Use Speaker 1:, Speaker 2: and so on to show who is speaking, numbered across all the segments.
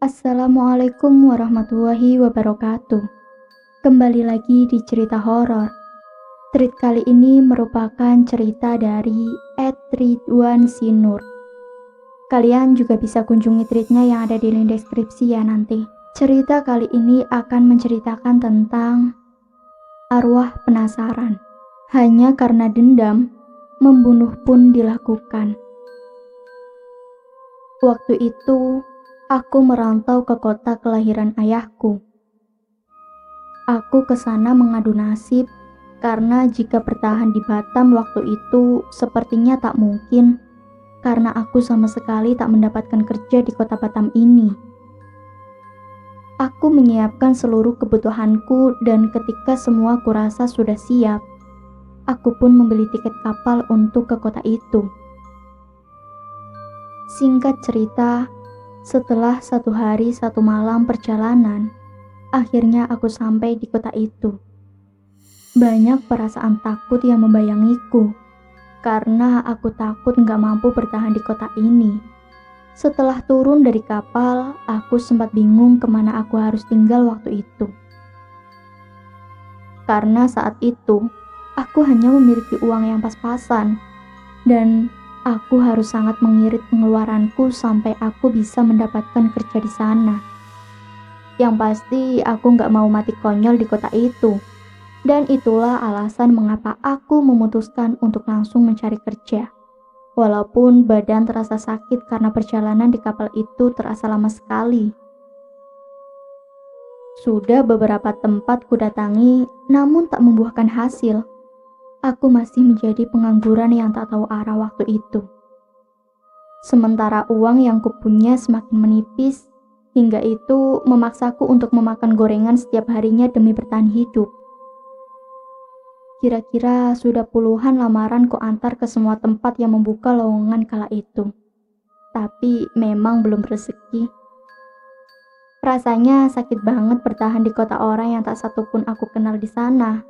Speaker 1: Assalamualaikum warahmatullahi wabarakatuh. Kembali lagi di cerita horor. Treat kali ini merupakan cerita dari @ridwan sinur. Kalian juga bisa kunjungi treatnya yang ada di link deskripsi ya nanti. Cerita kali ini akan menceritakan tentang arwah penasaran. Hanya karena dendam, membunuh pun dilakukan. Waktu itu, aku merantau ke kota kelahiran ayahku. Aku ke sana mengadu nasib karena jika bertahan di Batam waktu itu sepertinya tak mungkin karena aku sama sekali tak mendapatkan kerja di kota Batam ini. Aku menyiapkan seluruh kebutuhanku dan ketika semua kurasa sudah siap, aku pun membeli tiket kapal untuk ke kota itu. Singkat cerita, setelah 1 hari 1 malam perjalanan, akhirnya aku sampai di kota itu. Banyak perasaan takut yang membayangiku, karena aku takut gak mampu bertahan di kota ini. Setelah turun dari kapal, aku sempat bingung kemana aku harus tinggal waktu itu. Karena saat itu, aku hanya memiliki uang yang pas-pasan, dan aku harus sangat mengirit pengeluaranku sampai aku bisa mendapatkan kerja di sana. Yang pasti aku gak mau mati konyol di kota itu. Dan itulah alasan mengapa aku memutuskan untuk langsung mencari kerja. Walaupun badan terasa sakit karena perjalanan di kapal itu terasa lama sekali. Sudah beberapa tempat kudatangi, namun tak membuahkan hasil. Aku masih menjadi pengangguran yang tak tahu arah waktu itu. Sementara uang yang kupunya semakin menipis, hingga itu memaksaku untuk memakan gorengan setiap harinya demi bertahan hidup. Kira-kira sudah puluhan lamaran ku antar ke semua tempat yang membuka lowongan kala itu. Tapi memang belum rezeki. Rasanya sakit banget bertahan di kota orang yang tak satupun aku kenal di sana.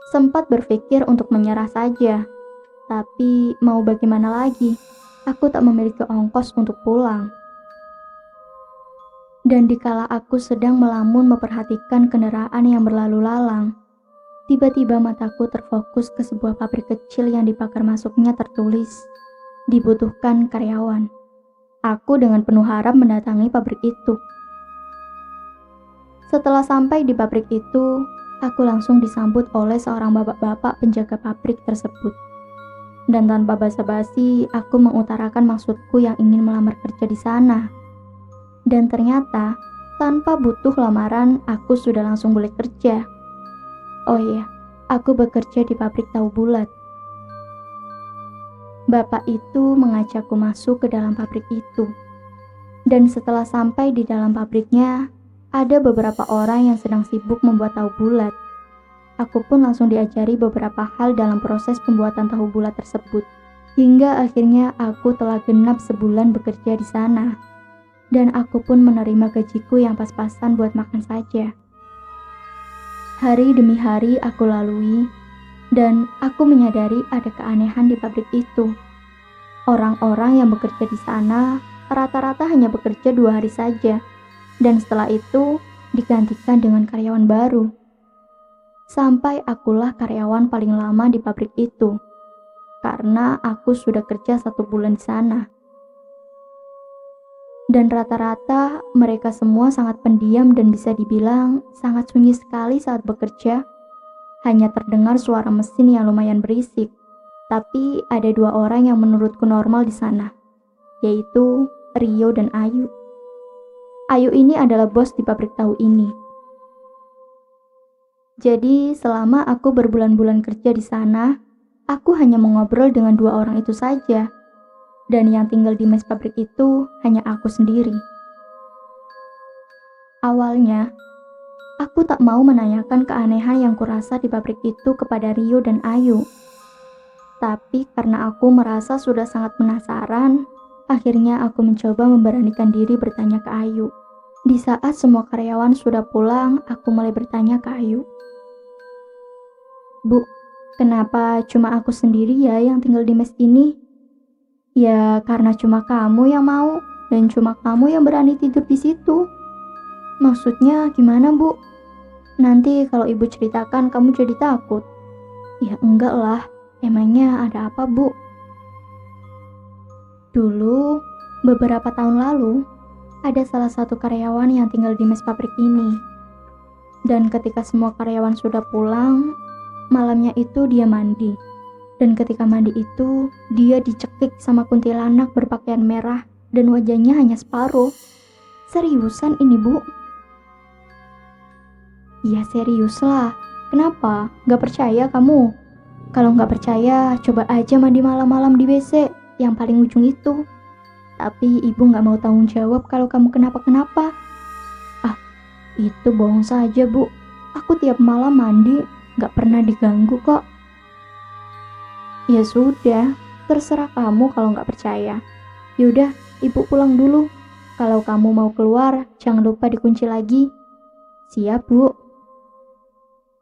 Speaker 1: Sempat berpikir untuk menyerah saja, tapi mau bagaimana lagi? Aku tak memiliki ongkos untuk pulang. Dan dikala aku sedang melamun memperhatikan kendaraan yang berlalu lalang, tiba-tiba mataku terfokus ke sebuah pabrik kecil yang di pagar masuknya tertulis, dibutuhkan karyawan. Aku dengan penuh harap mendatangi pabrik itu. Setelah sampai di pabrik itu, aku langsung disambut oleh seorang bapak-bapak penjaga pabrik tersebut. Dan tanpa basa-basi, aku mengutarakan maksudku yang ingin melamar kerja di sana. Dan ternyata, tanpa butuh lamaran, aku sudah langsung boleh kerja. Oh iya, aku bekerja di pabrik tahu bulat. Bapak itu mengajakku masuk ke dalam pabrik itu. Dan setelah sampai di dalam pabriknya, ada beberapa orang yang sedang sibuk membuat tahu bulat. Aku pun langsung diajari beberapa hal dalam proses pembuatan tahu bulat tersebut. Hingga akhirnya aku telah genap sebulan bekerja di sana. Dan aku pun menerima gajiku yang pas-pasan buat makan saja. Hari demi hari aku lalui, dan aku menyadari ada keanehan di pabrik itu. Orang-orang yang bekerja di sana rata-rata hanya bekerja 2 hari saja, dan setelah itu digantikan dengan karyawan baru. Sampai akulah karyawan paling lama di pabrik itu, karena aku sudah kerja 1 bulan di sana. Dan rata-rata mereka semua sangat pendiam dan bisa dibilang sangat sunyi sekali saat bekerja. Hanya terdengar suara mesin yang lumayan berisik. Tapi ada 2 orang yang menurutku normal di sana, yaitu Rio dan Ayu. Ayu ini adalah bos di pabrik tahu ini. Jadi selama aku berbulan-bulan kerja di sana, aku hanya mengobrol dengan 2 orang itu saja. Dan yang tinggal di mes pabrik itu hanya aku sendiri. Awalnya, aku tak mau menanyakan keanehan yang kurasa di pabrik itu kepada Rio dan Ayu. Tapi karena aku merasa sudah sangat penasaran, akhirnya aku mencoba memberanikan diri bertanya ke Ayu. Di saat semua karyawan sudah pulang, aku mulai bertanya ke Ayu. Bu, kenapa cuma aku sendiri ya yang tinggal di mes ini? Ya karena cuma kamu yang mau. dan cuma kamu yang berani tidur di situ. Maksudnya gimana, Bu? Nanti kalau ibu ceritakan kamu jadi takut. Ya enggak lah, emangnya ada apa, Bu? Dulu, beberapa tahun lalu, ada salah satu karyawan yang tinggal di mes pabrik ini. Dan ketika semua karyawan sudah pulang, malamnya itu dia mandi. Dan ketika mandi itu, dia dicekik sama kuntilanak berpakaian merah dan wajahnya hanya separuh. Seriusan ini, Bu? Iya serius lah. Kenapa? Gak percaya kamu? Kalau gak percaya, coba aja mandi malam-malam di WC yang paling ujung itu. Tapi ibu gak mau tanggung jawab kalau kamu kenapa-kenapa. Ah, itu bohong saja, Bu. Aku tiap malam mandi, gak pernah diganggu kok. Ya sudah, terserah kamu kalau gak percaya. Yaudah, ibu pulang dulu. Kalau kamu mau keluar, jangan lupa dikunci lagi. Siap, Bu.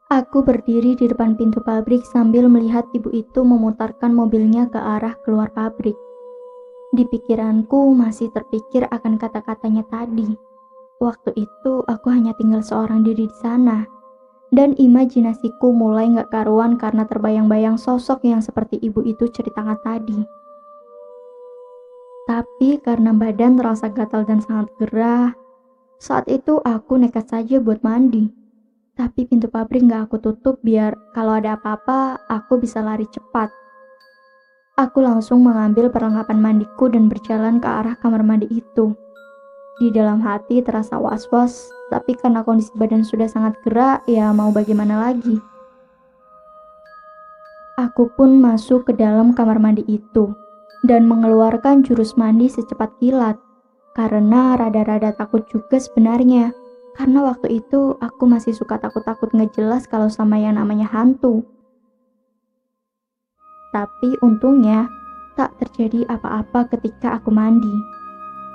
Speaker 1: Aku berdiri di depan pintu pabrik sambil melihat ibu itu memutarkan mobilnya ke arah keluar pabrik. Di pikiranku masih terpikir akan kata-katanya tadi. Waktu itu aku hanya tinggal seorang diri di sana. Dan imajinasiku mulai gak karuan karena terbayang-bayang sosok yang seperti ibu itu ceritakan tadi. Tapi karena badan terasa gatal dan sangat gerah, saat itu aku nekat saja buat mandi. Tapi pintu pabrik gak aku tutup biar kalau ada apa-apa aku bisa lari cepat. Aku langsung mengambil perlengkapan mandiku dan berjalan ke arah kamar mandi itu. Di dalam hati terasa was-was, tapi karena kondisi badan sudah sangat gerak, ya mau bagaimana lagi. Aku pun masuk ke dalam kamar mandi itu, dan mengeluarkan jurus mandi secepat kilat, karena rada-rada takut juga sebenarnya, karena waktu itu aku masih suka takut-takut gak jelas kalau sama yang namanya hantu. Tapi untungnya, tak terjadi apa-apa ketika aku mandi.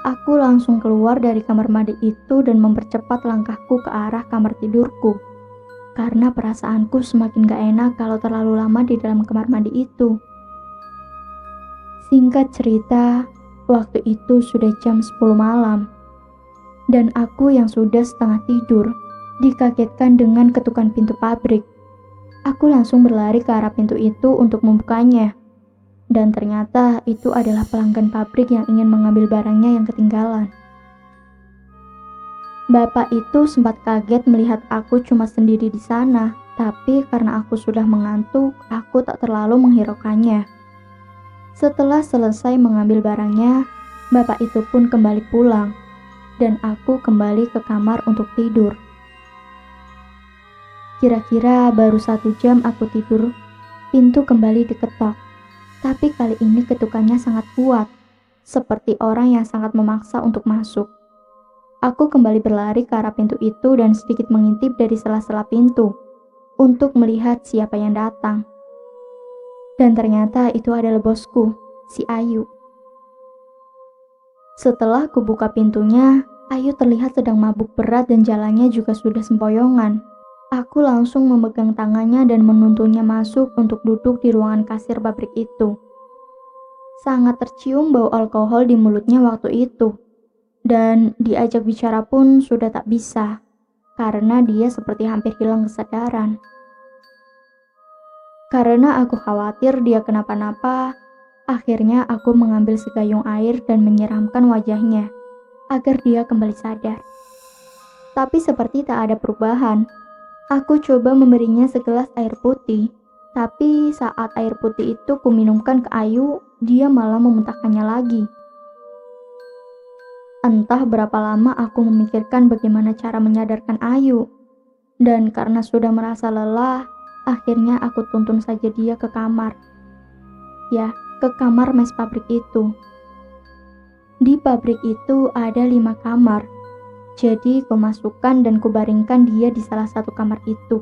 Speaker 1: Aku langsung keluar dari kamar mandi itu dan mempercepat langkahku ke arah kamar tidurku. Karena perasaanku semakin gak enak kalau terlalu lama di dalam kamar mandi itu. Singkat cerita, waktu itu sudah jam 10 malam. Dan aku yang sudah setengah tidur, dikagetkan dengan ketukan pintu pabrik. Aku langsung berlari ke arah pintu itu untuk membukanya. Dan ternyata itu adalah pelanggan pabrik yang ingin mengambil barangnya yang ketinggalan. Bapak itu sempat kaget melihat aku cuma sendiri di sana, tapi karena aku sudah mengantuk, aku tak terlalu menghiraukannya. Setelah selesai mengambil barangnya, bapak itu pun kembali pulang, dan aku kembali ke kamar untuk tidur. Kira-kira baru 1 jam aku tidur, pintu kembali diketok. Tapi kali ini ketukannya sangat kuat, seperti orang yang sangat memaksa untuk masuk. Aku kembali berlari ke arah pintu itu dan sedikit mengintip dari sela-sela pintu, untuk melihat siapa yang datang. Dan ternyata itu adalah bosku, si Ayu. Setelah kubuka pintunya, Ayu terlihat sedang mabuk berat dan jalannya juga sudah sempoyongan. Aku langsung memegang tangannya dan menuntunnya masuk untuk duduk di ruangan kasir pabrik itu. Sangat tercium bau alkohol di mulutnya waktu itu. Dan diajak bicara pun sudah tak bisa, karena dia seperti hampir hilang kesadaran. Karena aku khawatir dia kenapa-napa, akhirnya aku mengambil segayung air dan menyiramkan wajahnya, agar dia kembali sadar. Tapi seperti tak ada perubahan. Aku coba memberinya segelas air putih, tapi saat air putih itu kuminumkan ke Ayu, dia malah memuntahkannya lagi. Entah berapa lama aku memikirkan bagaimana cara menyadarkan Ayu, dan karena sudah merasa lelah, akhirnya aku tuntun saja dia ke kamar. Ya, ke kamar mes pabrik itu. Di pabrik itu ada 5 kamar. Jadi kumasukkan dan kubaringkan dia di salah satu kamar itu.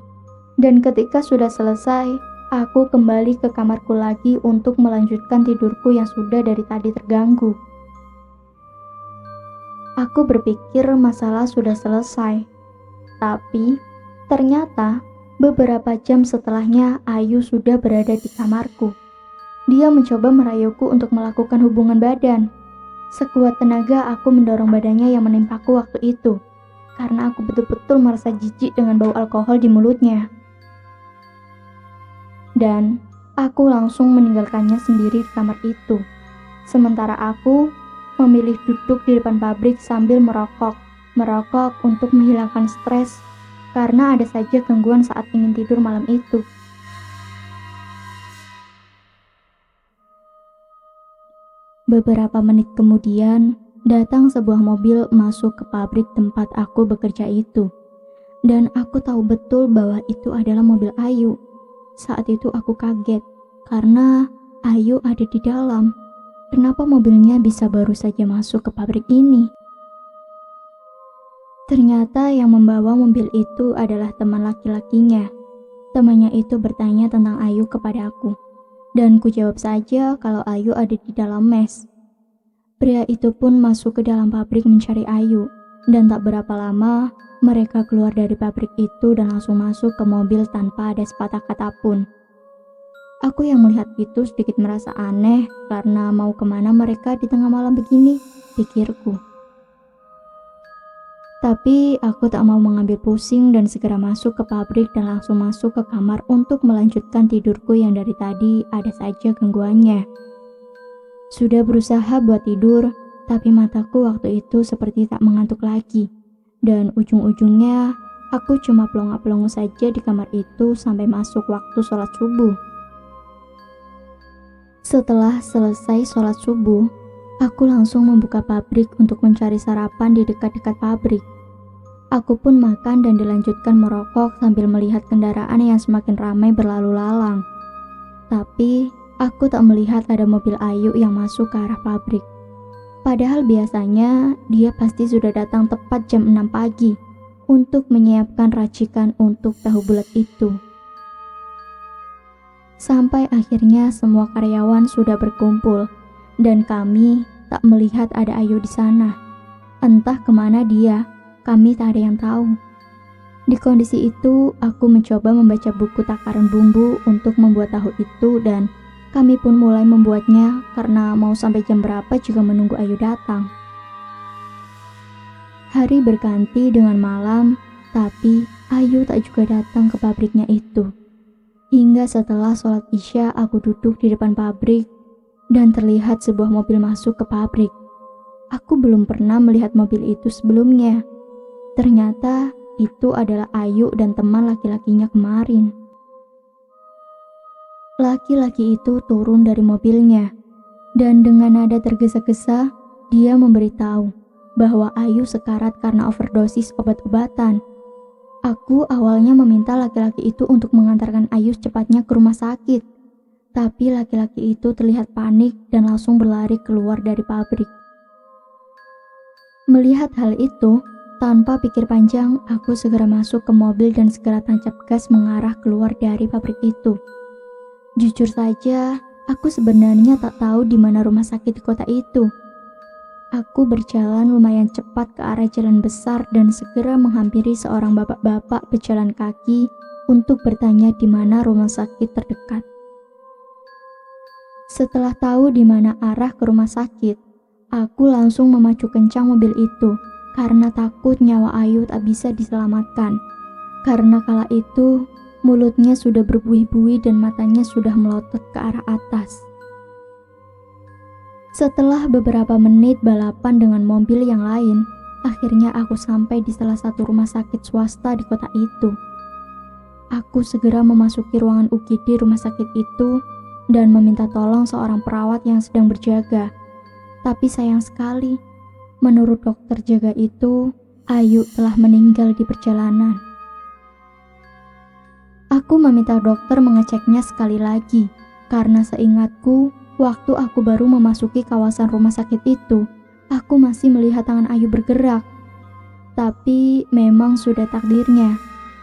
Speaker 1: Dan ketika sudah selesai, aku kembali ke kamarku lagi untuk melanjutkan tidurku yang sudah dari tadi terganggu. Aku berpikir masalah sudah selesai. Tapi ternyata beberapa jam setelahnya Ayu sudah berada di kamarku. Dia mencoba merayuku untuk melakukan hubungan badan. Sekuat tenaga aku mendorong badannya yang menimpaku waktu itu, karena aku betul-betul merasa jijik dengan bau alkohol di mulutnya. Dan aku langsung meninggalkannya sendiri di kamar itu. Sementara aku memilih duduk di depan pabrik sambil merokok untuk menghilangkan stres karena ada saja gangguan saat ingin tidur malam itu. Beberapa menit kemudian, datang sebuah mobil masuk ke pabrik tempat aku bekerja itu. Dan aku tahu betul bahwa itu adalah mobil Ayu. Saat itu aku kaget, karena Ayu ada di dalam. Kenapa mobilnya bisa baru saja masuk ke pabrik ini? Ternyata yang membawa mobil itu adalah teman laki-lakinya. Temannya itu bertanya tentang Ayu kepada aku. Dan ku jawab saja kalau Ayu ada di dalam mes. Pria itu pun masuk ke dalam pabrik mencari Ayu, dan tak berapa lama mereka keluar dari pabrik itu dan langsung masuk ke mobil tanpa ada sepatah kata pun. Aku yang melihat itu sedikit merasa aneh karena mau kemana mereka di tengah malam begini, pikirku. Tapi aku tak mau mengambil pusing dan segera masuk ke pabrik dan langsung masuk ke kamar untuk melanjutkan tidurku yang dari tadi ada saja gangguannya. Sudah berusaha buat tidur, tapi mataku waktu itu seperti tak mengantuk lagi. Dan ujung-ujungnya aku cuma pelongo-pelongo saja di kamar itu sampai masuk waktu sholat subuh. Setelah selesai sholat subuh, aku langsung membuka pabrik untuk mencari sarapan di dekat-dekat pabrik. Aku pun makan dan dilanjutkan merokok sambil melihat kendaraan yang semakin ramai berlalu lalang. Tapi aku tak melihat ada mobil Ayu yang masuk ke arah pabrik. Padahal biasanya dia pasti sudah datang tepat jam 6 pagi untuk menyiapkan racikan untuk tahu bulat itu. Sampai akhirnya semua karyawan sudah berkumpul dan kami tak melihat ada Ayu di sana. Entah kemana dia, kami tak ada yang tahu. Di kondisi itu, aku mencoba membaca buku takaran bumbu untuk membuat tahu itu dan kami pun mulai membuatnya karena mau sampai jam berapa juga menunggu Ayu datang. Hari berganti dengan malam, tapi Ayu tak juga datang ke pabriknya itu. Hingga setelah sholat Isya aku duduk di depan pabrik dan terlihat sebuah mobil masuk ke pabrik. Aku belum pernah melihat mobil itu sebelumnya. Ternyata itu adalah Ayu dan teman laki-lakinya kemarin. Laki-laki itu turun dari mobilnya dan dengan nada tergesa-gesa dia memberitahu bahwa Ayu sekarat karena overdosis obat-obatan. Aku awalnya meminta laki-laki itu untuk mengantarkan Ayu secepatnya ke rumah sakit. Tapi laki-laki itu terlihat panik dan langsung berlari keluar dari pabrik. Melihat hal itu, tanpa pikir panjang, aku segera masuk ke mobil dan segera tancap gas mengarah keluar dari pabrik itu. Jujur saja, aku sebenarnya tak tahu di mana rumah sakit di kota itu. Aku berjalan lumayan cepat ke arah jalan besar dan segera menghampiri seorang bapak-bapak berjalan kaki untuk bertanya di mana rumah sakit terdekat. Setelah tahu di mana arah ke rumah sakit, aku langsung memacu kencang mobil itu karena takut nyawa Ayu tak bisa diselamatkan. Karena kala itu, mulutnya sudah berbuih-buih dan matanya sudah melotot ke arah atas. Setelah beberapa menit balapan dengan mobil yang lain, akhirnya aku sampai di salah satu rumah sakit swasta di kota itu. Aku segera memasuki ruangan UGD rumah sakit itu dan meminta tolong seorang perawat yang sedang berjaga. Tapi sayang sekali, menurut dokter jaga itu, Ayu telah meninggal di perjalanan. Aku meminta dokter mengeceknya sekali lagi, karena seingatku, waktu aku baru memasuki kawasan rumah sakit itu, aku masih melihat tangan Ayu bergerak. Tapi memang sudah takdirnya,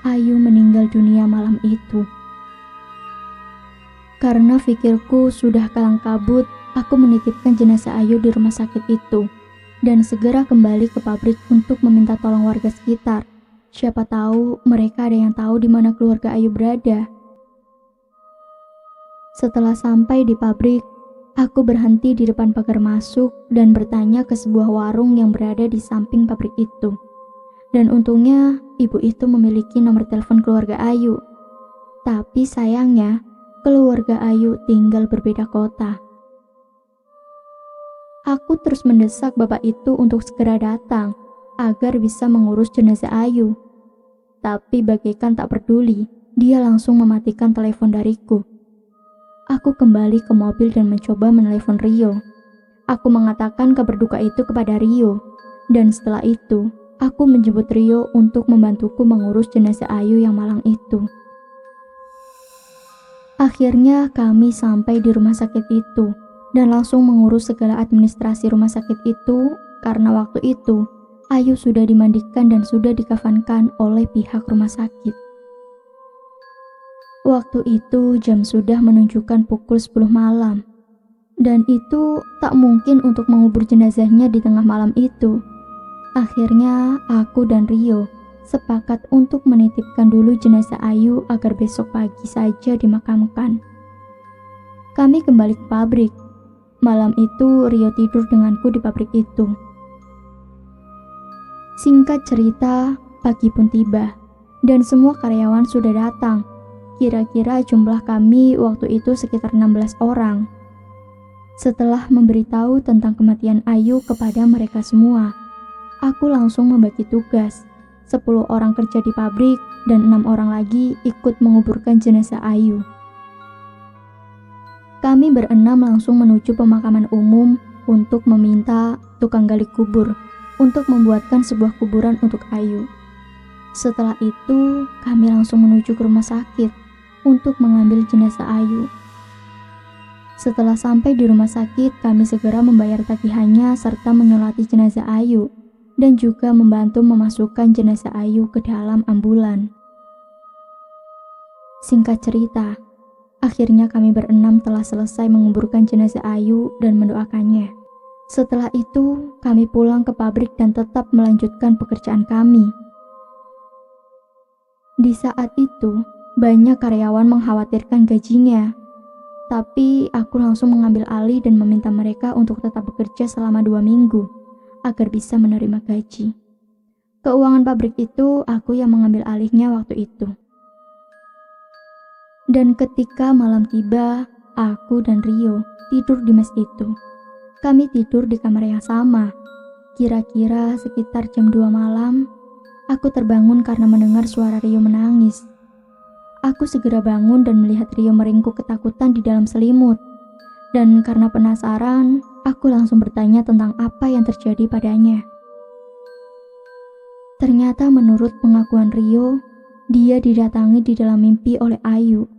Speaker 1: Ayu meninggal dunia malam itu. Karena pikirku sudah kalang kabut, aku menitipkan jenazah Ayu di rumah sakit itu dan segera kembali ke pabrik untuk meminta tolong warga sekitar. Siapa tahu mereka ada yang tahu di mana keluarga Ayu berada. Setelah sampai di pabrik, Aku berhenti di depan pagar masuk dan bertanya ke sebuah warung yang berada di samping pabrik itu. Dan untungnya ibu itu memiliki nomor telepon keluarga Ayu. Tapi sayangnya keluarga Ayu tinggal berbeda kota. Aku terus mendesak bapak itu untuk segera datang agar bisa mengurus jenazah Ayu. Tapi bagaikan tak peduli, dia langsung mematikan telepon dariku. Aku kembali ke mobil dan mencoba menelepon Rio. Aku mengatakan kabar duka itu kepada Rio. Dan setelah itu, aku menjemput Rio untuk membantuku mengurus jenazah Ayu yang malang itu. Akhirnya kami sampai di rumah sakit itu dan langsung mengurus segala administrasi rumah sakit itu karena waktu itu Ayu sudah dimandikan dan sudah dikafankan oleh pihak rumah sakit. Waktu itu jam sudah menunjukkan pukul 10 malam. Dan itu tak mungkin untuk mengubur jenazahnya di tengah malam itu. Akhirnya aku dan Rio sepakat untuk menitipkan dulu jenazah Ayu agar besok pagi saja dimakamkan. Kami kembali ke pabrik. Malam itu Rio tidur denganku di pabrik itu. Singkat cerita, pagi pun tiba dan semua karyawan sudah datang. Kira-kira jumlah kami waktu itu sekitar 16 orang. Setelah memberitahu tentang kematian Ayu kepada mereka semua, aku langsung membagi tugas. 10 orang kerja di pabrik dan 6 orang lagi ikut menguburkan jenazah Ayu. Kami berenam langsung menuju pemakaman umum untuk meminta tukang gali kubur untuk membuatkan sebuah kuburan untuk Ayu. Setelah itu, kami langsung menuju ke rumah sakit untuk mengambil jenazah Ayu. Setelah sampai di rumah sakit, kami segera membayar tagihannya serta menyolati jenazah Ayu dan juga membantu memasukkan jenazah Ayu ke dalam ambulan. Singkat cerita, akhirnya kami berenam telah selesai menguburkan jenazah Ayu dan mendoakannya. Setelah itu, kami pulang ke pabrik dan tetap melanjutkan pekerjaan kami. Di saat itu, banyak karyawan mengkhawatirkan gajinya. Tapi aku langsung mengambil alih dan meminta mereka untuk tetap bekerja selama 2 minggu agar bisa menerima gaji. Keuangan pabrik itu aku yang mengambil alihnya waktu itu. Dan ketika malam tiba, aku dan Rio tidur di mes itu. Kami tidur di kamar yang sama. Kira-kira sekitar jam 2 malam, aku terbangun karena mendengar suara Rio menangis. Aku segera bangun dan melihat Rio meringkuk ketakutan di dalam selimut. Dan karena penasaran, aku langsung bertanya tentang apa yang terjadi padanya. Ternyata menurut pengakuan Rio, dia didatangi di dalam mimpi oleh Ayu.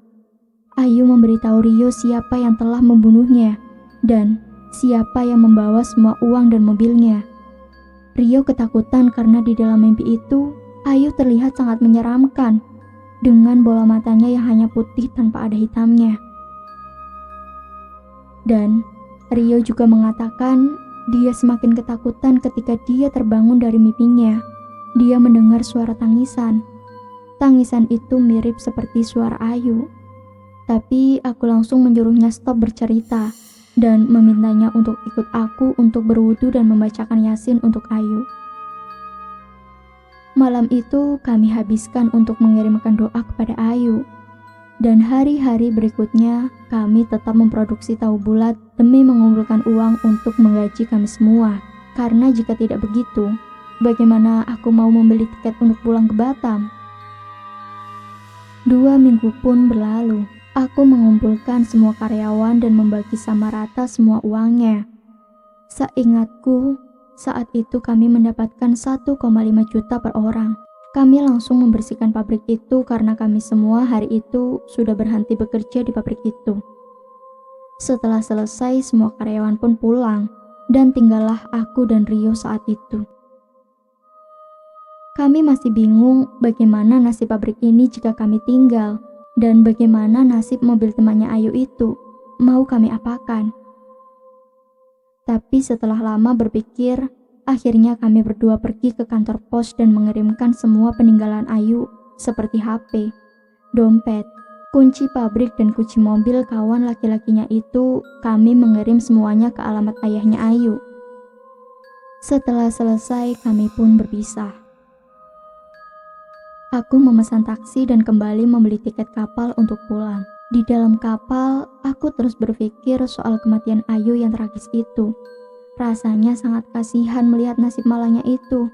Speaker 1: Ayu memberitahu Rio siapa yang telah membunuhnya dan siapa yang membawa semua uang dan mobilnya. Rio ketakutan karena di dalam mimpi itu, Ayu terlihat sangat menyeramkan dengan bola matanya yang hanya putih tanpa ada hitamnya. Dan Rio juga mengatakan dia semakin ketakutan ketika dia terbangun dari mimpinya. Dia mendengar suara tangisan. Tangisan itu mirip seperti suara Ayu. Tapi aku langsung menyuruhnya stop bercerita dan memintanya untuk ikut aku untuk berwudu dan membacakan Yasin untuk Ayu. Malam itu kami habiskan untuk mengirimkan doa kepada Ayu. Dan hari-hari berikutnya kami tetap memproduksi tahu bulat demi mengumpulkan uang untuk menggaji kami semua. Karena jika tidak begitu, bagaimana aku mau membeli tiket untuk pulang ke Batam? 2 minggu pun berlalu. Aku mengumpulkan semua karyawan dan membagi sama rata semua uangnya. Seingatku, saat itu kami mendapatkan 1,5 juta per orang. Kami langsung membersihkan pabrik itu karena kami semua hari itu sudah berhenti bekerja di pabrik itu. Setelah selesai, semua karyawan pun pulang dan tinggallah aku dan Rio saat itu. Kami masih bingung bagaimana nasib pabrik ini jika kami tinggal. Dan bagaimana nasib mobil temannya Ayu itu, mau kami apakan? Tapi setelah lama berpikir, akhirnya kami berdua pergi ke kantor pos dan mengirimkan semua peninggalan Ayu seperti HP, dompet, Kunci pabrik dan kunci mobil kawan laki-lakinya itu kami mengirim semuanya ke alamat ayahnya Ayu. Setelah selesai kami pun berpisah. Aku memesan taksi dan kembali membeli tiket kapal untuk pulang. Di dalam kapal, aku terus berpikir soal kematian Ayu yang tragis itu. Rasanya sangat kasihan melihat nasib malangnya itu.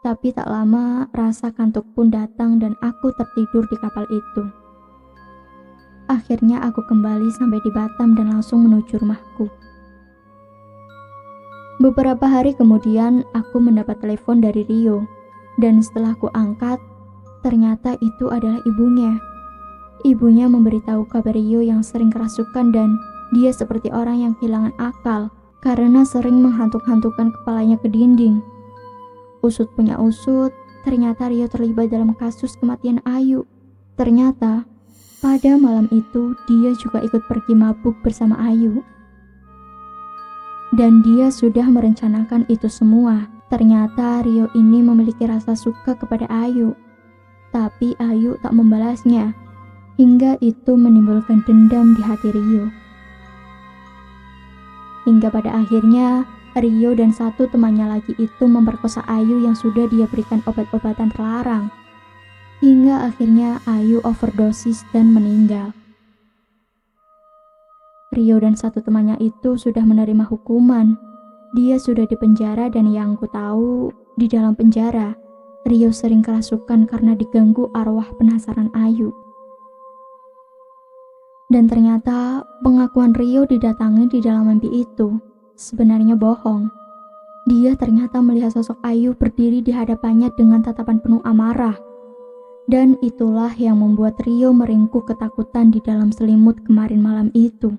Speaker 1: Tapi tak lama, rasa kantuk pun datang dan aku tertidur di kapal itu. Akhirnya aku kembali sampai di Batam dan langsung menuju rumahku. Beberapa hari kemudian, aku mendapat telepon dari Rio. Dan setelah ku angkat, ternyata itu adalah ibunya. Ibunya memberitahu kabar Rio yang sering kerasukan dan dia seperti orang yang kehilangan akal karena sering menghantuk-hantukkan kepalanya ke dinding. Usut punya usut, ternyata Rio terlibat dalam kasus kematian Ayu. Ternyata pada malam itu dia juga ikut pergi mabuk bersama Ayu. Dan dia sudah merencanakan itu semua. Ternyata Rio ini memiliki rasa suka kepada Ayu. Tapi Ayu tak membalasnya. Hingga itu menimbulkan dendam di hati Rio. Hingga pada akhirnya Rio dan satu temannya lagi itu memperkosa Ayu yang sudah dia berikan obat-obatan terlarang. Hingga akhirnya Ayu overdosis dan meninggal. Rio dan satu temannya itu sudah menerima hukuman. Dia sudah dipenjara dan yang ku tahu di dalam penjara, Rio sering kerasukan karena diganggu arwah penasaran Ayu. Dan ternyata pengakuan Rio didatangi di dalam mimpi itu sebenarnya bohong. Dia ternyata melihat sosok Ayu berdiri di hadapannya dengan tatapan penuh amarah. Dan itulah yang membuat Rio meringkuk ketakutan di dalam selimut kemarin malam itu.